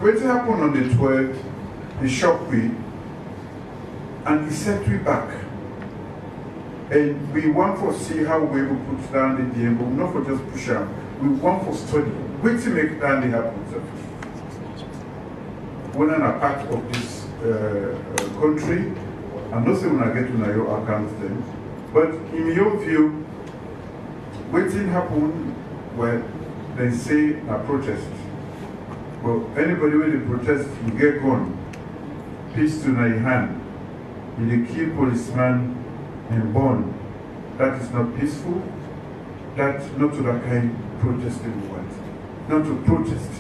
What happened on the 12th, it shocked me, and it set me back. And we want to see how we will put down the DM, but not for just push out. We want to study. Wait to make that happen. When I'm a part of this country, I'm not saying when I get to know your accounts then, but in your view, waiting happen when they say a protest. Well, anybody when they protest, you get gone. Peace to your hand. You kill policeman and burn. That is not peaceful. That's not to that kind of protesting we want. Not to protest.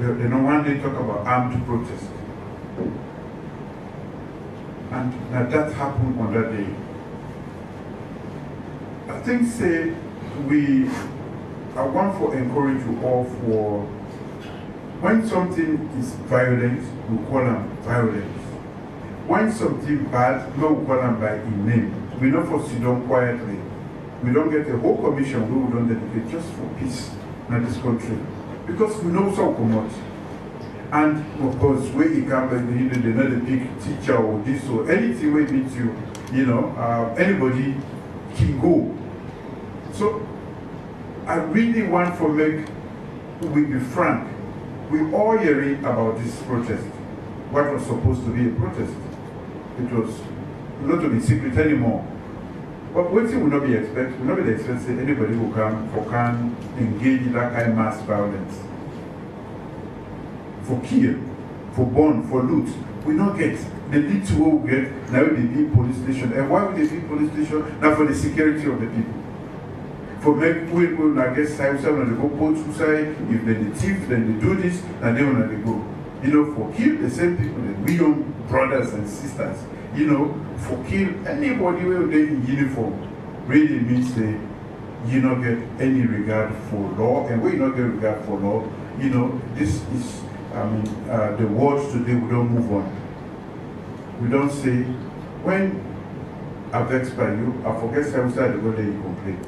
You know, one day talk about armed protest. And that happened on that day. I think say I want to encourage you all for when something is violent, we call them violence. When something bad, no, we call them by in name. We don't for sit down quietly. We don't get a whole commission where we don't dedicate just for peace in this country. Because we know so much. And of course, where you come, they know the big teacher or this or anything where it means you, anybody can go. So I really want to make, we be frank, we all hearing about this protest. What was supposed to be a protest. It was not to be secret anymore. But what will not be expected, will not be expected anybody who can engage in that kind of mass violence. For kill, for burn, for loot. We don't get the little we get now they be police station. And why would they be police station? Now for the security of the people. For make people I guess when they go post suicide, if they the thief, then they do this, and then when they go. For kill the same people, we young brothers and sisters, for kill anybody who they in uniform really means they you not get any regard for law, and when you not get regard for law, this is the world today we don't move on. We don't say when I vex by you, I forget outside the go there you complain.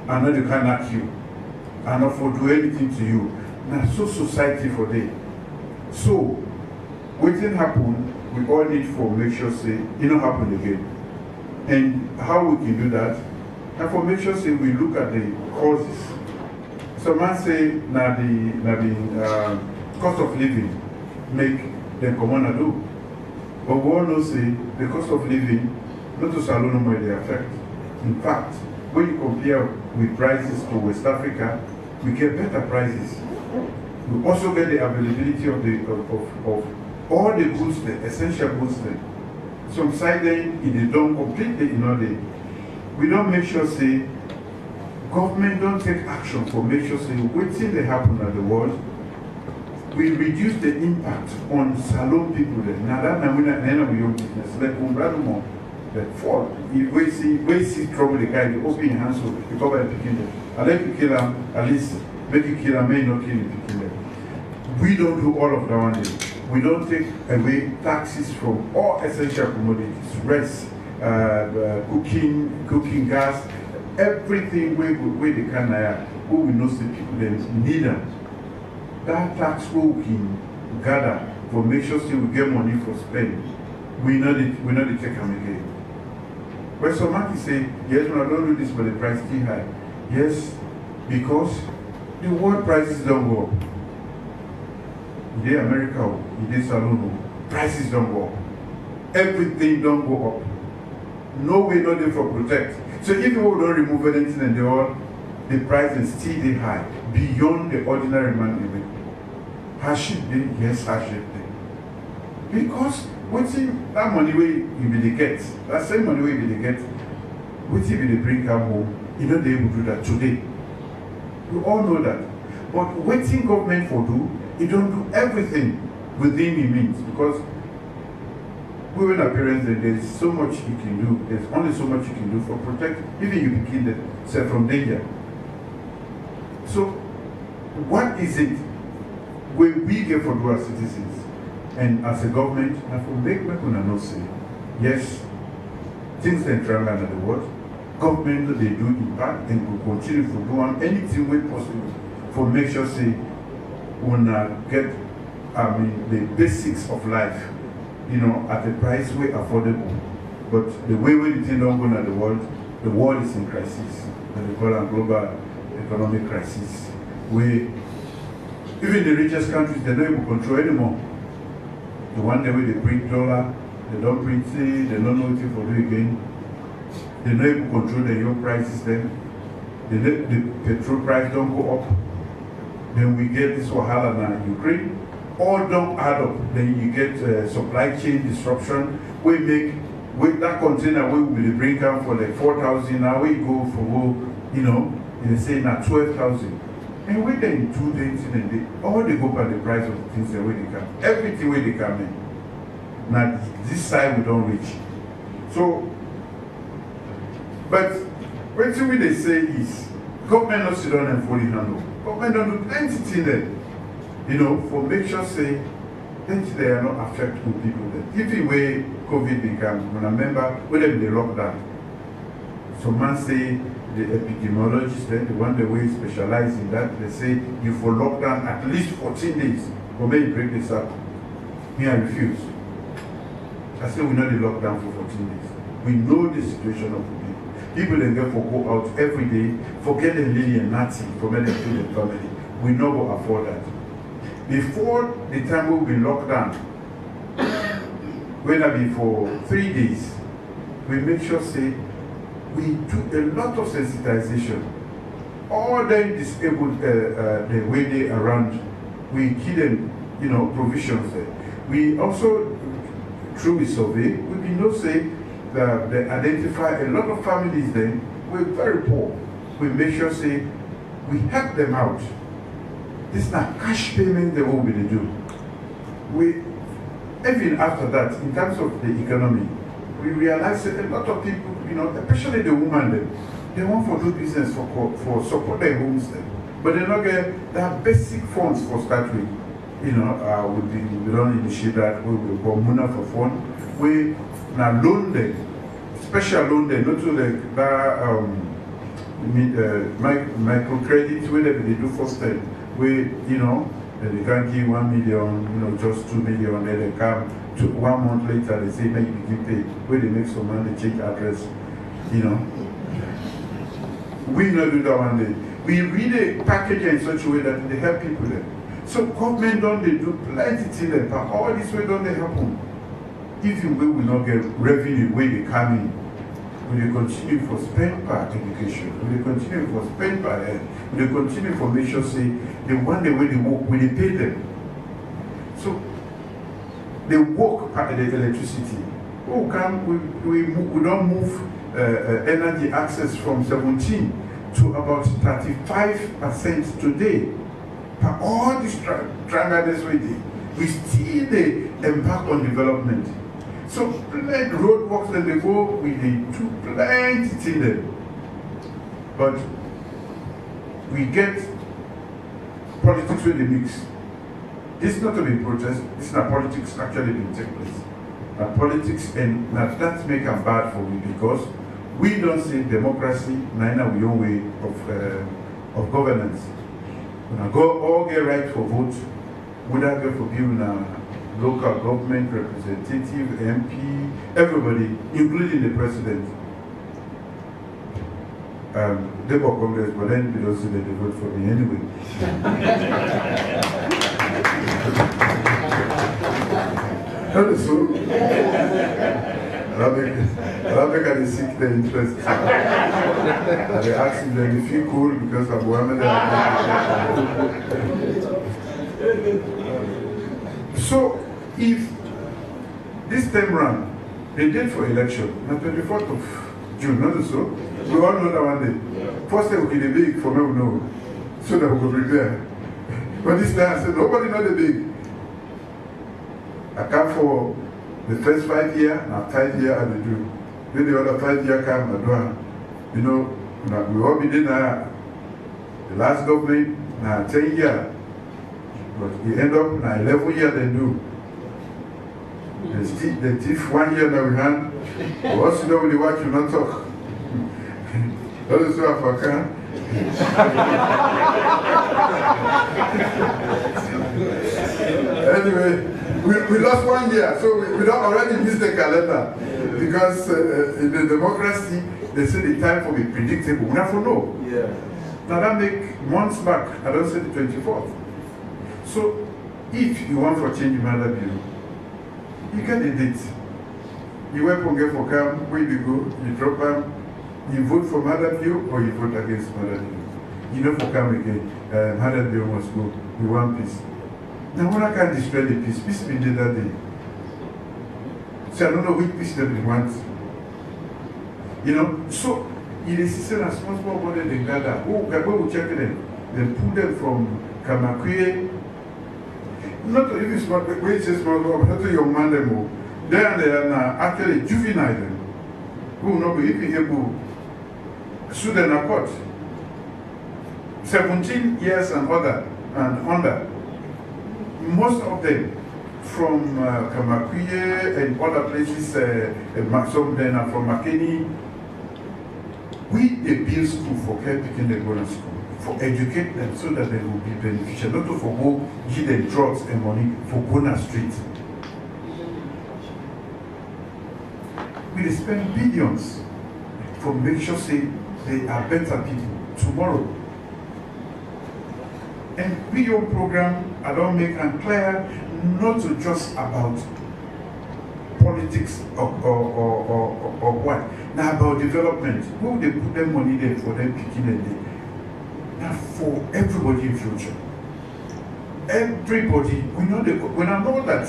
I know they can't ask you. I not for do anything to you. Now so society for day. So what thing happen, we all need for make sure say it don't happen again. And how we can do that? And for make sure say we look at the causes. Some man say now the cost of living make them come on and do. But we all know say the cost of living not to salon no more they affect. In fact, when you compare with prices to West Africa, we get better prices. We also get the availability of all the goods, the essential goods. Some side then it is done completely we don't make sure say government don't take action for make sure say waiting they happen at the world. We reduce the impact on salon people there. Now that we not end of your business. Like more that fall. If we see trouble the guy, the open hands so you cover the picking them. I let you kill him, at least make you kill him, may not kill the picking them. We don't do all of that one day. We don't take away taxes from all essential commodities, rice, cooking gas, everything where they can who we know the people them need them. That tax we can gather for make sure we get money for spend. We know the take them again. When somebody say, yes, when I don't do this, but the price is too high. Yes, because the world prices don't go up. In America, in this salon, prices don't go up. Everything don't go up. No way, no day for protect. So if you don't remove anything and the price is still high, beyond the ordinary man living. Hardship day, yes, hardship day. Because that money where you be the get, that same money where you be the get, what if you bring come home, you know they will do that today. We all know that. But waiting government for do, it don't do everything within the means, because we when our parents there's so much you can do, there's only so much you can do for protect, even you can kill themselves from danger. So what is it when we get for our citizens and as a government and for make people not say, yes, things that travel around the world, government they do impact and will continue to do on anything way possible for make sure say get, the basics of life, at a price way affordable. But the way the thing don't go in the world is in crisis. And they call it global economic crisis. Where even the richest countries, they don't even control anymore. The one day where they print dollar, they don't print it, they don't know what to do again. They don't even control the oil prices then. The petrol price don't go up. Then we get this wahala now in Ukraine. All don't add up. Then you get supply chain disruption. We make with that container we will bring out for like 4,000. Now we go for they say now 12,000. And within 2 days in a day, all they go by the price of the things the way they come. Everything where they come in. Now this side we don't reach. So, but what they say is government not sit down and fully handle. Government don't do plenty things there. For make sure say things they are not affecting people there. Even where COVID became, when I remember when they lockdown. Some man say the epidemiologists, then the one that way specialize in that, they say you for lockdown at least 14 days. But may you break this up. Me, I refuse. I say we know the lockdown for 14 days. We know the situation of the people. People then therefore go out every day, forget the lily and nothing, for many to the family. We no go afford that. Before the time we will be locked down, when I be for 3 days, we make sure say we do a lot of sensitization. All the disabled the way they around, we give them provisions there. We also through a survey, we know say that they identify a lot of families then we're very poor. We make sure say we help them out. This is not cash payment they will be to do. Even after that, in terms of the economy, we realize that a lot of people, especially the women, they want to do business for support their homes then. But they not get their basic funds for start with. We don't initiate that we will call Muna for fund. We now loan them, special loan them, not to microcredit, whatever they do for them. We, they can't give 1 million, just 2 million, then they come to 1 month later, they say, maybe you pay. Where they make some money, they change address, We not do that one day. We really package it in such a way that they help people there. So government they do plenty things there, but all this way don't they happen. If we will not get revenue where they come in, we will continue for spend per education, we will continue for spend per health, we will continue for make sure say the one day when they work, we they pay them. So they work per the electricity. We don't move energy access from 17 to about 35% today. But all these triangles we still embark on development. So plenty roadworks that they go, we do plenty things there. But we get politics with the mix. This is not to be protest, this is not politics actually being take place. Politics and that make them bad for me because we don't see democracy, neither we own way of governance. When I go all get right for vote, would I go for people now? Local government representative, MP, everybody, including the president. They were Congress, but then we don't see that they vote for me anyway. That is so. Arabic and the sick their interest. And they ask if they feel cool because of women. So, if this time round, the date for election, on 24th of June, not so, we all know that one day. First day we get the big for me, we know, so that we will prepare. But this time I said, nobody know the big. I come for the first 5 years, now 5 years I do. Then the other 5 years come, I do. We all be there the last government, now 10 years. But we end up now 11 years they do. The thief 1 year now we hand. Once you know when you watch, you not talk. That is so African. Anyway, we lost 1 year, so we don't already missed the calendar. Because in the democracy, they say the time will be predictable. We never know. Yeah. Now that make months back, I don't say the 24th. So if you want for change Adebayor, you get a date. You wait for get for come, where you go, you drop them, you vote for Adebayor or you vote against Adebayor. You know for come again, Adebayor must go, we want peace. Now when I can't destroy the peace, peace be there that day. So I don't know which peace that they want. You know, so it is still a small body they gather. Oh, we check them. They pull them from Kamakwe. Not even small, when you say small, but not young man them. They are actually juvenile them. Who will not be even able to sue them in court. 17 years and under. Most of them from Kamakwe and other places, some of them are from Makeni. We build school for picking the go to school, for educate them so that they will be beneficial, not to for go give them drugs and money for Gona Street. We spend billions for make sure say they are better people tomorrow. And we your program, I don't make it clear, not to just about politics or what. Now about development. Who they put their money there for them picking a day? Now for everybody in future. Everybody, when I know that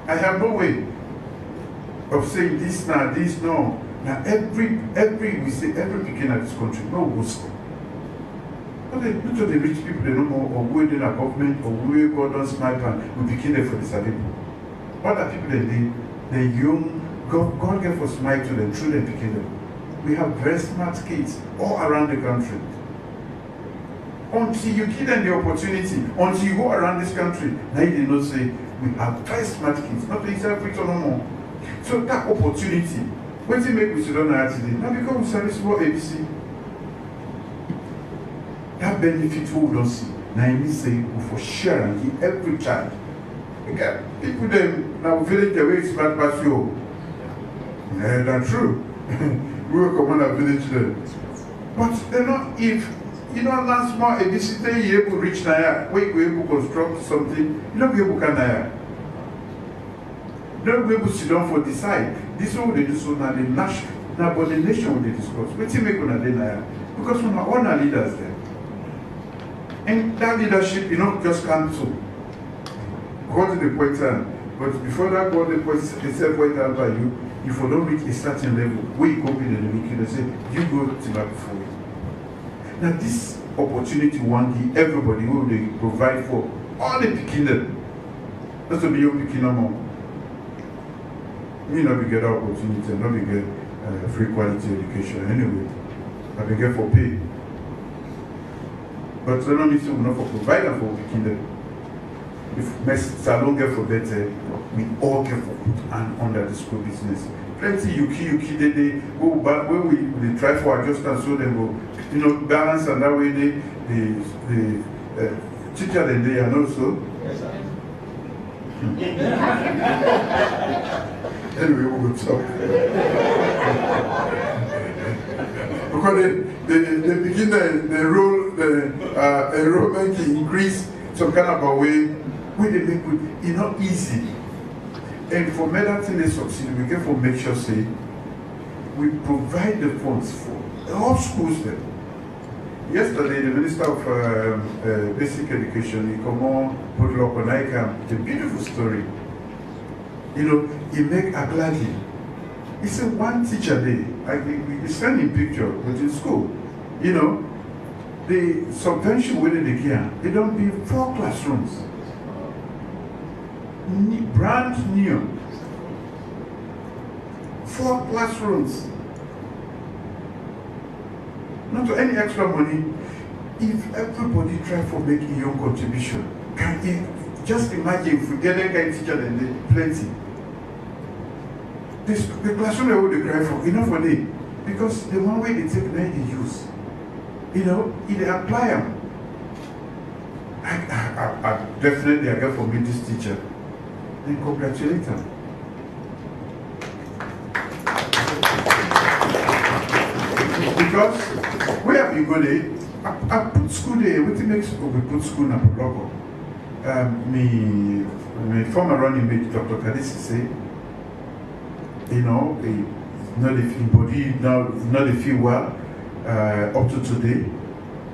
I have no way of saying this now, this no. Now we say every picking at this country, no go school. Not the rich people they don't know or who in a government or who God don't smile and we begin there for the people. Other people they young God gave us smile to them through the beginning. We have very smart kids all around the country. Until you give them the opportunity, until you go around this country, now you did not say we have very smart kids, not to Israel no more. So that opportunity, what do you make we should don't know today? Now because we service for ABC. That benefit we don't see. Now you say we for share and give every child. Okay. People them now village the way smart pass you. That's true. We will come on a village there. But you know, if you know last month a visitor you able to reach Naya, we able to construct something, you don't be able to Naya. You don't be able to sit down for decide. This one they do so now the nation, now but the nation will they discuss. What you make on a day Naya? Because we are all our leaders there. And that leadership, you know, just come to go to the point but before that go to the point, they say point out by you, if you don't reach a certain level, where you copy the week, they say, you go to that before you. Now this opportunity one day, everybody will they provide for all the picking. That's to be your picking no more. Me not be get that opportunity, not be get free quality education anyway. I be get for pay. But so long as we not for provider for picking. If salon get for better, we all get for put and under the school business. Plenty yuki they go back where we try for adjustment so they will balance and that way the teacher then they are also. Yes, sir. Anyway, we will talk. Because they begin the role the enrollment increase some kind of a way where they make it easy. And for medicine they succeed, we get for make sure say we provide the funds for all schools then. Yesterday the Minister of Basic Education, he come on put up on ICAM, a beautiful story. He make a gladly. He said one teacher there, we send him picture, but in school, the subvention where they get, they don't be 4 classrooms. Brand new. 4 classrooms. Not to any extra money. If everybody try for making your contribution, can you just imagine if we get that kind of teacher then they plenty. The classroom they will cry for, enough for them. Because the one way they take now they use. They apply them. I definitely I get for me this teacher. then congratulate them. Because we have been going, I put school there, what makes we put school in a logo. My former running mate, Dr. Kadisi, say, you know, not the body, not the feel well up to today.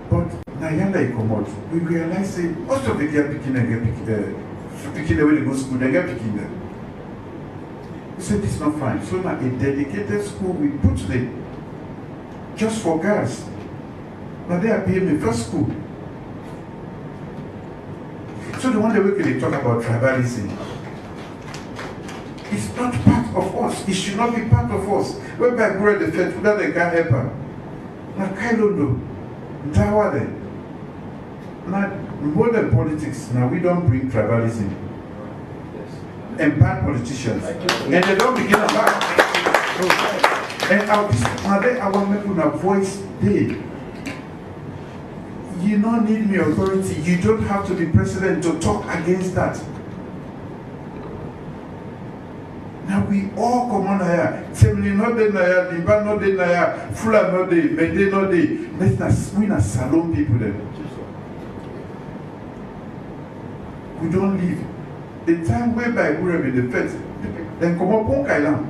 But Nayanda Ikomot, we realize that most of the girls picking and picking the way they go to school, they get picking them. We said it's not fine. So now a dedicated school we put there just for girls. Now they are paying the first school. So the one that we can talk about tribalism. It's not part of us. It should not be part of us. When I grow the faith, without a guy helper. Now Kailondo, Ntawade. Now modern politics, now we don't bring tribalism. And bad politicians. And they don't begin about. And our people have voice day. You don't need me authority. You don't have to be president to talk against that. Now we all come on here. Semli not there, Limba not there, Fula not there, Mende not there. We not salon people then. We don't leave. The time whereby we are in the first, then come up on Kailan.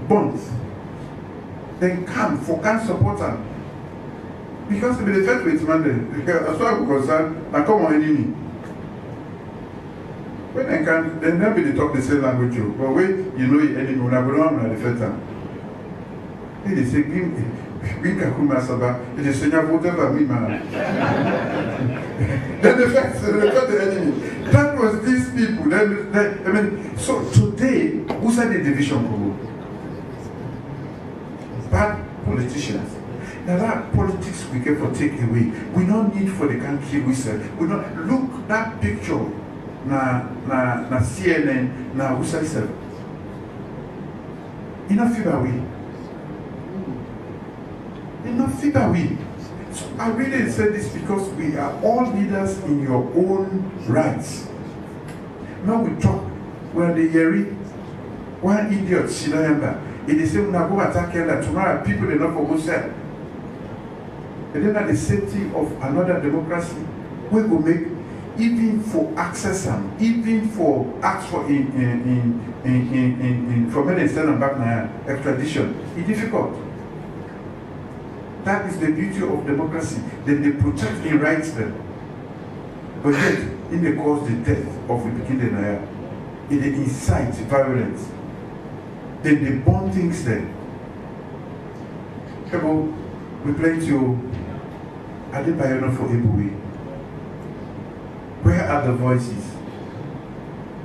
Bonds. Then come for can support them. Because to be the first with man, as far as I'm concerned, I come on enemy. When I can, then they'll be the talk the same language. But when you know the enemy, when I go on the first time. They say, Bring Kakuma Saba, it is Senya whatever me, man. Then the fact the enemy. That was these people. Then, I mean, so today, who's at the division? Bad politicians. Now that politics we get for take away. We don't need for the country we said. We don't look that picture na CNN na who said so. Enough feel away. Enough feel away. So I really said this because we are all leaders in your own rights. Now we talk when the Yeri, one idiot Shidayamba, it is saying now go attack that tomorrow people they not for go sell. And then at the safety of another democracy, we will make even for access and even for ask for in for many stand back now extradition, it's difficult. That is the beauty of democracy. Then they protect the rights then. But yet, in the cause the death of the beginning Naya, it incites violence. Then they burn things then. People, we play to Adebayor for Adebayor. Where are the voices?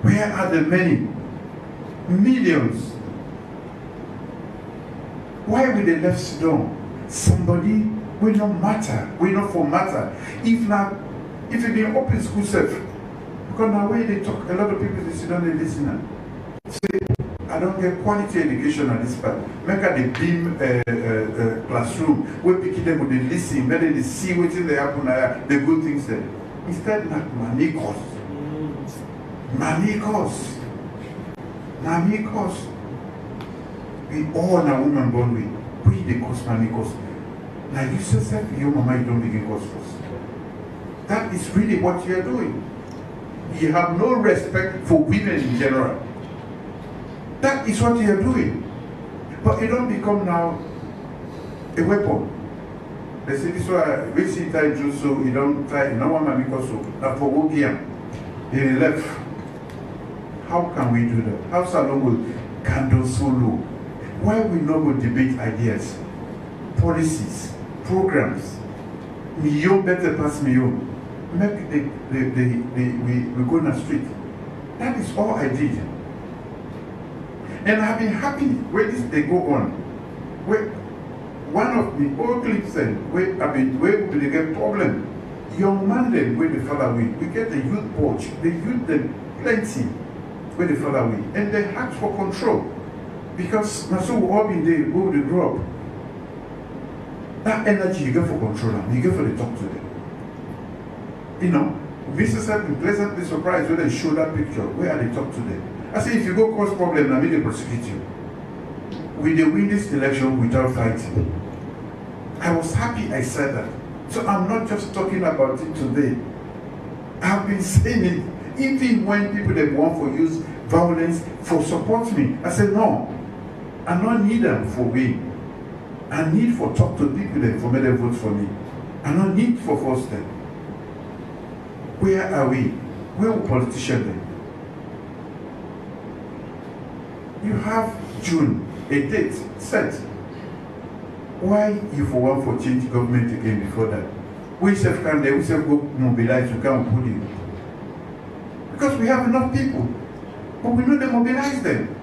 Where are the many? Millions. Why will they left Sudan? Somebody will not matter, will not for matter. If it be open school self, because now when they talk, a lot of people in Sudan they listen. Say, I don't get quality education at this part. Make a beam classroom where people them would listen, then they see what's in the happen, the good things there. Instead, not money cost. Money cost. Money cost. We all are woman born with. We the cost money cost. Now you say your mama you don't begin cost first. That is really what you are doing. You have no respect for women in general. That is what you are doing. But it don't become now a weapon. They say this one, we see time do so, you don't try, no one may because so. Now for Wogiam, they left. How can we do that? How Salon will candle so low? Why we not go debate ideas, policies, programs? Million better pass million. Make we go on the street. That is all I did. And I've been happy where this they go on. Where one of the old clips then, where we get problem. Young man then where they follow we get the youth porch, the youth them plenty where they follow we. And they ask for control. Because now so we all been there, where they grow up. That energy you get for control them, you get for the talk to them. You know, visitors have been pleasantly surprised when they show that picture. Where are they talk to them? I say, if you go cause problem, I mean they prosecute you. We they win this election without fighting. I was happy I said that. So I'm not just talking about it today. I've been saying it. Even when people that want to use violence for support me, I said no. I don't need them for me. I need for talk to people that for me they vote for me. I don't need for force them. Where are we? Where are politicians then? You have June, a date set. Why you for one for change government again before that? We self can they we self go mobilize, you can't put it. Because we have enough people. But we know they mobilize them.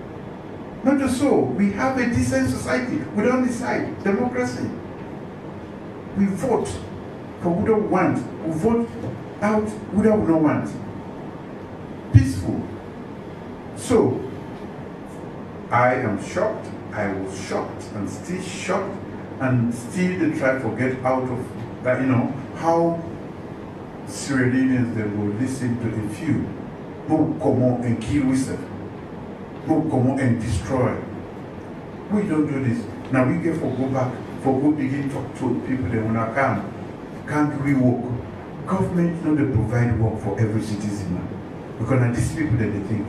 Not just so, we have a decent society. We don't decide. Democracy. We vote for who don't want. We vote out who don't want. Peaceful. So, I am shocked. I was shocked and still shocked and still they try to get out of that, how Sierra Leoneans they will listen to a few who come on and kill ourselves, who come on and destroy. We don't do this. Now we get for go back, for go begin talk to people that when I can't we work. Government they provide work for every citizen now. Because now these people that they think.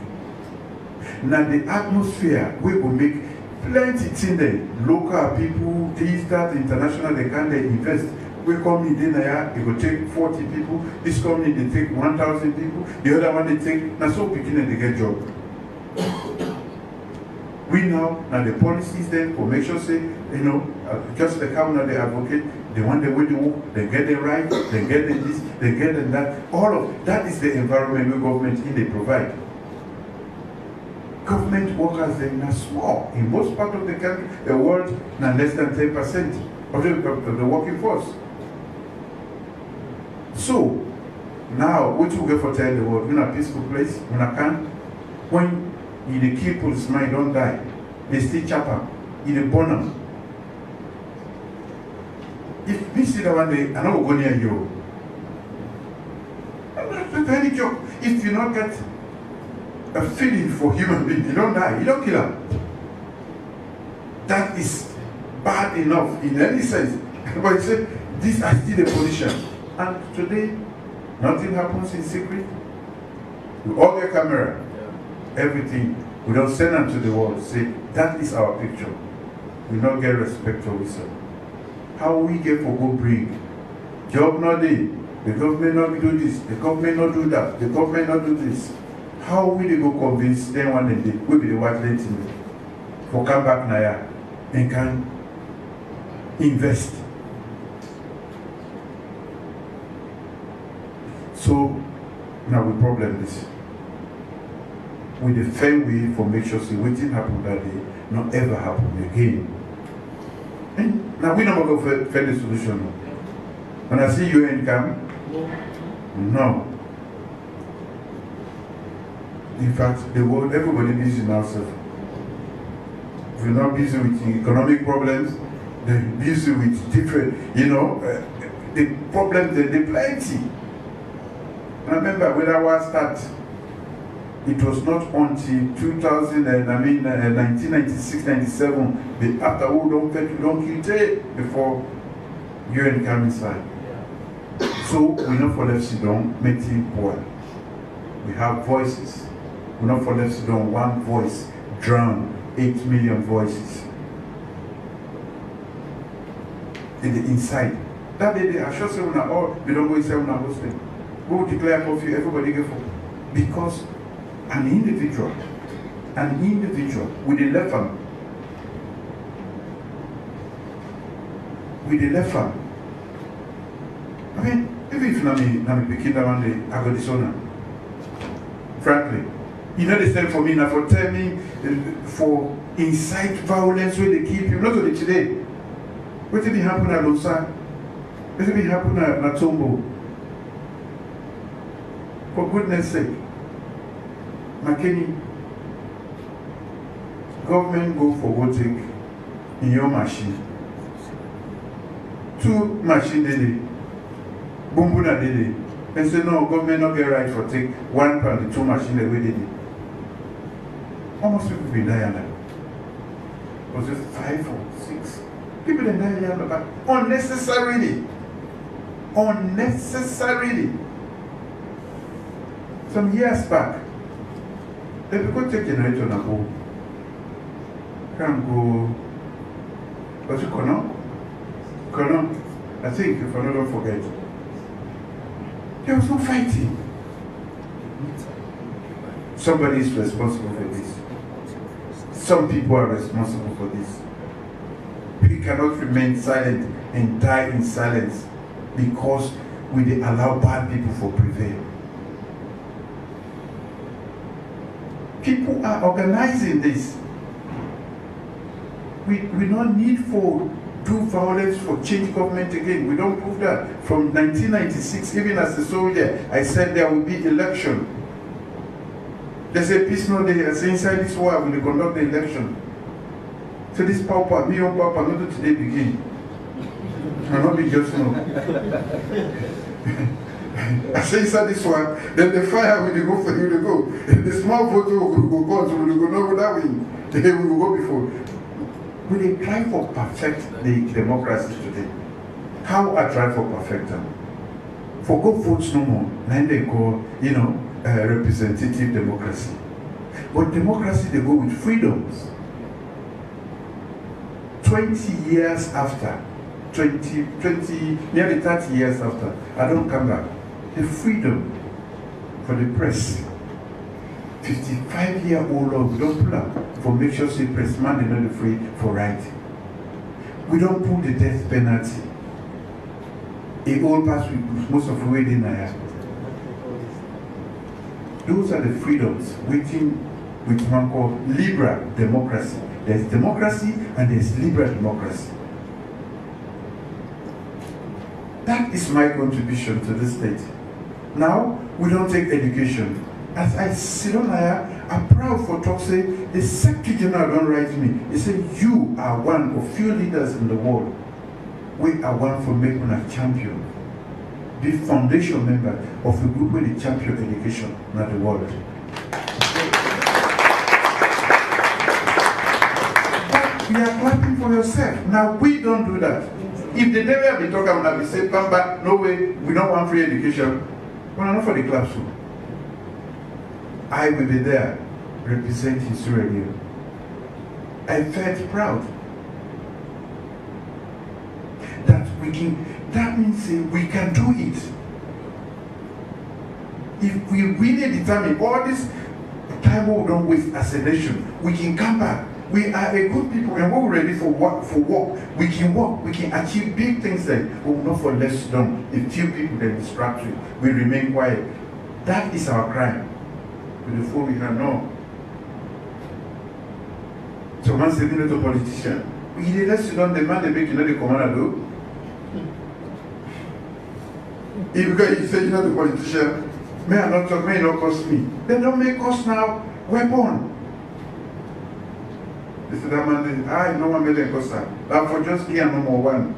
Now the atmosphere we will make plenty things there. Local people, this, that, international, they can they invest. We come in there, they will take 40 people. This company they take 1,000 people. The other one they take. Now so beginning they get job. We now the policies then for make sure say just the counter they advocate. They want the way they work. They get the right. They get the this. They get the that. All of that is the environment where government they provide. Government workers they are small. In most part of the country, the world, now less than 10% of the working force. So, now, what you get for tell the world, we're in a peaceful place, when I can, when the kill policeman don't die, they still chop them, they burn them. If we see that one day, I know we're going near you. That's any joke. If you not get a feeling for human being, you don't die, you don't kill them. That is bad enough in any sense. But you say, these are still the position. And today, nothing happens in secret. We all get camera, everything. We don't send them to the world, say, that is our picture. We don't get respect for ourselves. How we get for go bring? Job not there. The government not do this, the government not do that, the government not do this. How will they go convince them one day will be the white lady for come back now and can invest? So now we problem this. With the fair way for make sure what didn't happen that day not ever happen again. And now we never go for the solution. When I see UN come, no. In fact, the world, everybody busy now. If you're not busy with economic problems, they're busy with different, the problems, they're plenty. And I remember when I was start, it was not until 1996, 97, after who don't kill before UN come inside. So we not for left sit down, make things poor. We have voices. We not for left sit down, one voice drown 8 million voices. In the inside. That day they are sure say we don't go inside we not hosting. Go declare curfew, everybody get for. Because an individual with the left hand, I mean, even if I'm picking that one day, I got dishonor. Frankly. You know they stand for me now for tell me for incite violence where they keep you, not only today. What did it happen at Losa? What did it happen at Tombo? For goodness sake. McKinney, government go for voting in your machine. 2 machines daily. Bumbuna daily. and say, no, government not get right for take £1 2 machine away they did. Almost people be dying now. Was it 5 or 6? People that die but unnecessarily. Unnecessarily. Some years back, they could take generator and go. Can go. What's it called? I think, if I don't forget. There was no fighting. Somebody is responsible for this. Some people are responsible for this. We cannot remain silent and die in silence because we allow bad people to prevail. People are organizing this. We don't need for do violence for change government again. We don't prove that. From 1996, even as a soldier, I said there will be election. There's a peace no day. I say inside this war when they conduct the election. So this papa, me and papa, not today begin. And not be just no. I say inside this one, then the fire will go for you to go. The small photo will go, so we will go no that way. They will go before. We they try for perfect the democracy today. How I try for perfect them? For go votes no more. Then they go, representative democracy. But democracy they go with freedoms. 20 years after, nearly 30 years after, I don't come back. The freedom for the press. 55-year-old law, we don't pull up for make sure say pressman is not free for writing. We don't pull the death penalty. A old pass with most of the way in there. Those are the freedoms waiting with one called liberal democracy. There's democracy and there's liberal democracy. That is my contribution to this state. Now, we don't take education. As I sit on here, I'm proud for talk say, the Secretary General don't write me. He said, you are one of few leaders in the world. We are one for making a champion. Be foundation member of a group with the champion education, not the world. But you are clapping for yourself. Now we don't do that. If the devil be talking about we say, Bamba, no way, we don't want free education. Well, not for the classroom. I will be there representing Sierra Leone. I felt proud that that means we can do it. If we really determine all this time we don't waste as a nation, we can come back. We are a good people and we're ready for work. We can work, we can achieve big things that we will not for less done. If few people then distract you, we remain quiet. That is our crime. Before we can know. So once they didn't a politician, we let you don't demand the big, the commander do. If you say you're not a politician, may I not talk, may not cost me. They don't make us now weapon. They said that man, I no one made a cost. But for just here no more one.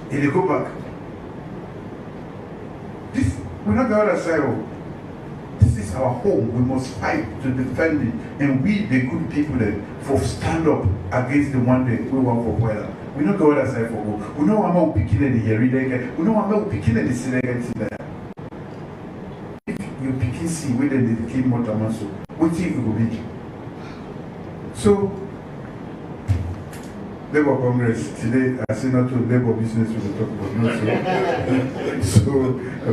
He go back. This we're not going to say, this is our home. We must fight to defend it. And we, the good people, for stand up against the one that we want for weather. We don't go outside for go. We know I'm not picking the here. We know I'm not picking the city there. If you picking see where they keep more tamanso, what do you will be? So, Labour Congress today, I say not to Labour business we will talk about. No, so I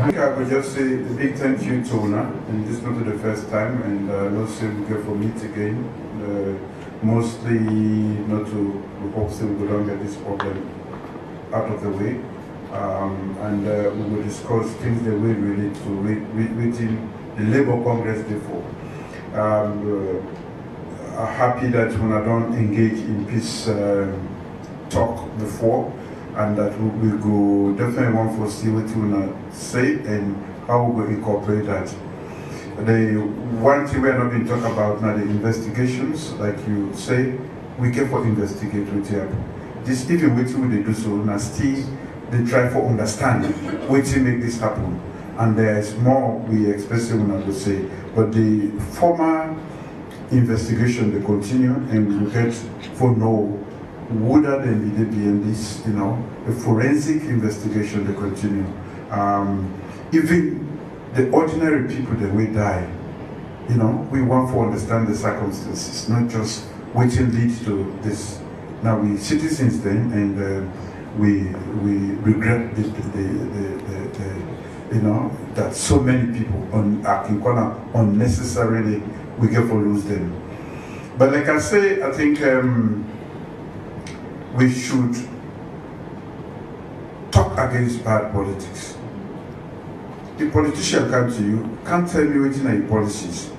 think I could just say a big thank you to Ona, and this is not the first time, and not say we go for meet again. Mostly not to hope that we don't get this problem out of the way, and we will discuss things that we relate to within the Labour Congress. Therefore, I'm happy that when I don't engage in peace talk before, and that we go definitely want to see what you want to say and how we will incorporate that. The one thing we're not going to talk about now, the investigations, like you say, we can for investigate with you. This even with they do so, now still they try to understand what to make this happen. And there's more we expect when I would say. But the former investigation they continue, and we will get for know whether they need be in this, a forensic investigation they continue. Even the ordinary people that will die, we want to understand the circumstances, not just waiting lead to this. Now we citizens then, and we regret that so many people are in corner unnecessarily we get to lose them. But like I say, I think we should talk against bad politics. The politician comes to you, can't tell me what are your policies.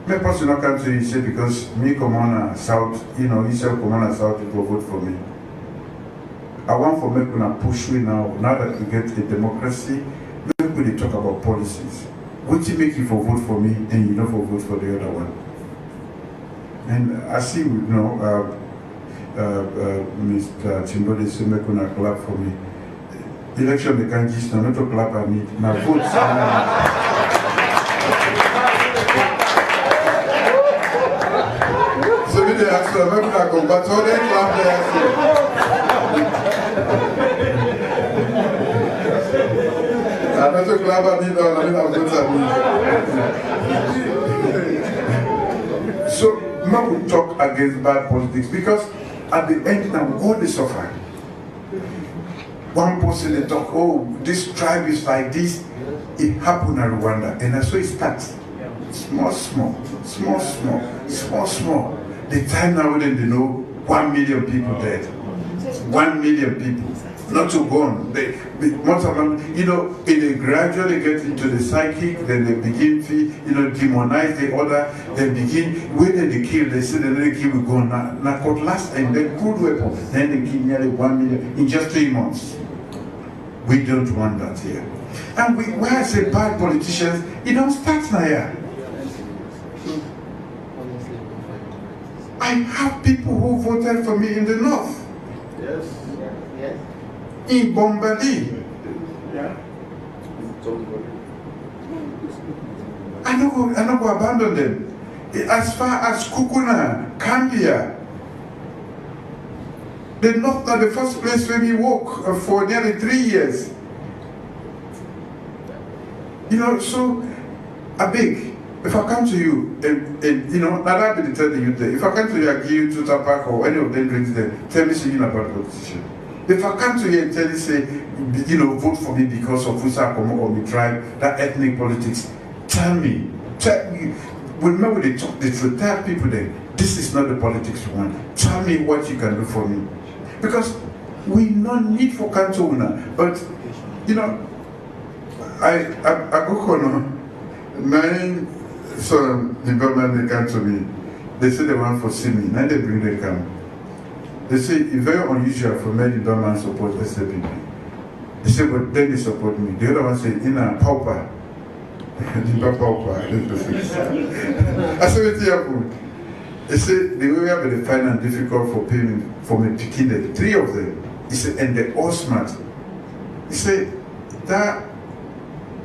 My person not come to you say because me Commander South, he said Commander South will vote for me. I want for me to push me now that we get a democracy, make we talk about policies. What you make you for vote for me and you not for vote for the other one. And I see, Mr. Chimbode say make una clap for me. Election they can't just not to clap at me. My votes. So we dey ask you, make una come back. So they clap there. I'm not to clap at me, no, I mean I'm votes at me. So now we talk against bad politics because at the end now all they suffer. One person they talk, oh, this tribe is like this. It happened in Rwanda, and that's where it starts. Small. The time now when they know 1 million people dead. 1 million people. Not to go on. Most of them, they gradually get into the psychic, then they begin to, demonize the other, then begin, when they kill, they say they kill, we go on. Now, last time, they good weapon, then they kill nearly 1 million in just 3 months. We don't want that here. And when I say bad politicians, it don't start now here. I have people who voted for me in the north. Yes. In Bombali. Yeah. I don't go abandon them. As far as Kukuna, Kambia, the north are the first place where we work for nearly 3 years. So I beg, if I come to you, and I'll be telling you that if I come to you, I give you Tuta Park or any of them drinks there, tell me something about the politician. If I come to you and tell you, say, vote for me because of Fusa or me tribe, that ethnic politics, tell me, remember they talk, they tell people that this is not the politics we want. Tell me what you can do for me. Because we not need for Cantona, but, I go on 9 son, the government they come to me, they say they want to see me, now they bring them come. They say it's very unusual for men in Burma support SLPP. They say, but then they support me. The other one say, in a pauper. Pauper. I said, what's happened? They say, the way we have been find it difficult for payment for me picking them. 3 of them. He said, and they're all smart. He said, that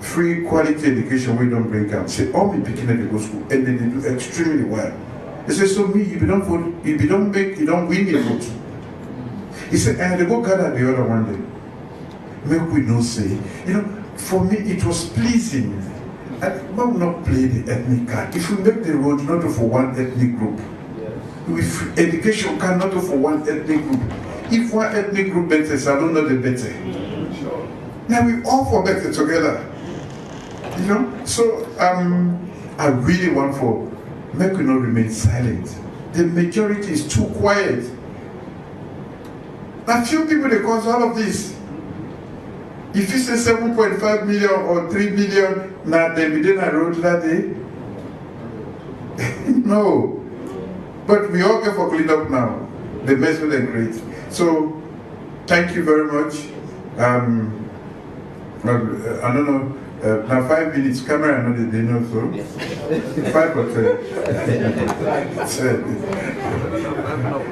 free quality education we don't bring up. Say, all me picking at the go school, and then they do extremely well. He said, so me, if you don't vote, if you don't win your vote. He said, and they go gather the other one day. Make we no say. For me, it was pleasing. And why would not play the ethnic card? If we make the road not for one ethnic group, if education card not for one ethnic group, if one ethnic group better, I don't know the better. Now we all for better together. So I really want for make we not remain silent. The majority is too quiet. A few people they cause all of this. If you say 7.5 million or 3 million, now they within a road that day. No. But we all get for clean up now. The best way they create. So thank you very much. I don't know. Now 5 minutes camera, I know they know so. Yes. 5 or 10.